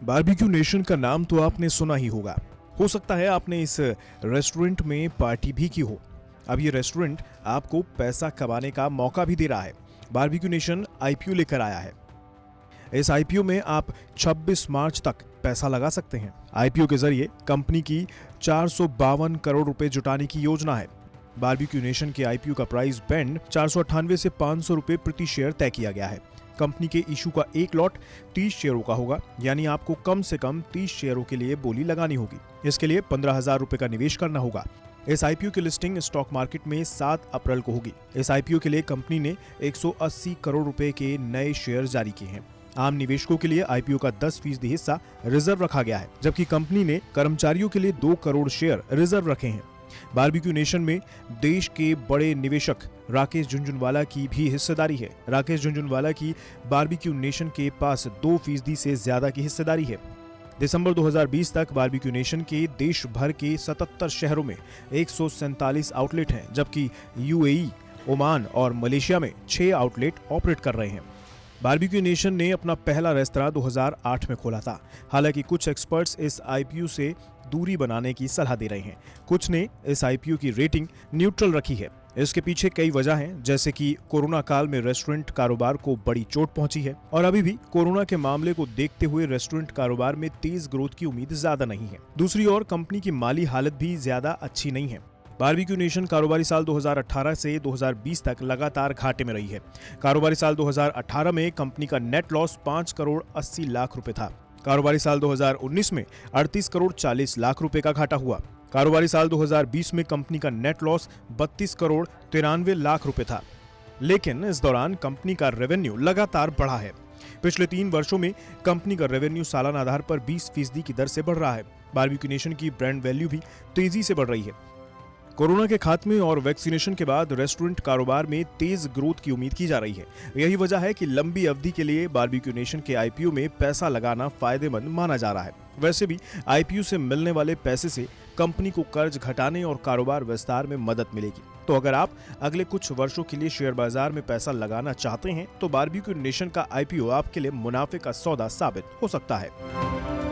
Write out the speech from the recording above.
Barbeque Nation का नाम तो आपने सुना ही होगा। हो सकता है आपने इस रेस्टोरेंट में पार्टी भी की हो। अब ये रेस्टोरेंट आपको पैसा कमाने का मौका भी दे रहा है। बारबेक्यू नेशन आईपीओ लेकर आया है। इस आईपीओ में आप 26 मार्च तक पैसा लगा सकते हैं। आईपीओ के जरिए कंपनी की 452 करोड़ रुपए जुटाने की योजना है। बारबेक्यू नेशन के आईपीओ का प्राइस बैंड 498 से 500 रुपए प्रति शेयर तय किया गया है। कंपनी के इशू का एक लॉट 30 शेयरों का होगा, यानी आपको कम से कम 30 शेयरों के लिए बोली लगानी होगी। इसके लिए 15,000 रुपए का निवेश करना होगा। इस आईपीओ की लिस्टिंग स्टॉक मार्केट में 7 अप्रैल को होगी। इस आईपीओ के लिए कंपनी ने 180 करोड़ रुपए के नए शेयर जारी किए हैं। आम निवेशकों के लिए आईपीओ का 10% हिस्सा रिजर्व रखा गया है, जबकि कंपनी ने कर्मचारियों के लिए 2 करोड़ शेयर रिजर्व रखे हैं। बारबेक्यू नेशन में देश के बड़े निवेशक राकेश झुनझुनवाला की भी हिस्सेदारी है। राकेश झुनझुनवाला की बारबेक्यू नेशन के पास 2% से ज्यादा की हिस्सेदारी है। दिसंबर 2020 तक बारबेक्यू नेशन के देश भर के 77 शहरों में 147 आउटलेट हैं, जबकि यूएई, ओमान और मलेशिया में 6 आउटलेट ऑपरेट कर रहे हैं। बारबेक्यू नेशन ने अपना पहला रेस्तरां 2008 में खोला था। हालांकि कुछ एक्सपर्ट्स इस आईपीओ से दूरी बनाने की सलाह दे रहे हैं। कुछ ने इस आईपीओ की रेटिंग न्यूट्रल रखी है। इसके पीछे कई वजह हैं, जैसे कि कोरोना काल में रेस्टोरेंट कारोबार को बड़ी चोट पहुंची है और अभी भी कोरोना के मामले को देखते हुए रेस्टोरेंट कारोबार में तेज ग्रोथ की उम्मीद ज्यादा नहीं है। दूसरी ओर कंपनी की माली हालत भी ज्यादा अच्छी नहीं है। बारबेक्यू नेशन कारोबारी साल 2018 से 2020 तक लगातार घाटे में रही है। कारोबारी साल 2018 में कंपनी का नेट लॉस 5 करोड़ 80 लाख रुपए था। कारोबारी साल 2019 में 38 करोड़ 40 लाख रुपए का घाटा हुआ। कारोबारी साल 2020 में कंपनी का नेट लॉस 32 करोड़ 93 लाख रुपए था। लेकिन इस दौरान कंपनी का रेवेन्यू लगातार बढ़ा है। पिछले 3 वर्षों में कंपनी का रेवेन्यू सालाना आधार पर 20% की दर से बढ़ रहा है। बारबेक्यू नेशन की ब्रांड वैल्यू भी तेजी से बढ़ रही है। कोरोना के खात्मे और वैक्सीनेशन के बाद रेस्टोरेंट कारोबार में तेज ग्रोथ की उम्मीद की जा रही है। यही वजह है कि लंबी अवधि के लिए बारबेक्यू नेशन के आईपीओ में पैसा लगाना फायदेमंद माना जा रहा है। वैसे भी आईपीओ से मिलने वाले पैसे से कंपनी को कर्ज घटाने और कारोबार विस्तार में मदद मिलेगी। तो अगर आप अगले कुछ वर्षों के लिए शेयर बाजार में पैसा लगाना चाहते हैं तो बारबेक्यू नेशन का आईपीओ आपके लिए मुनाफे का सौदा साबित हो सकता है।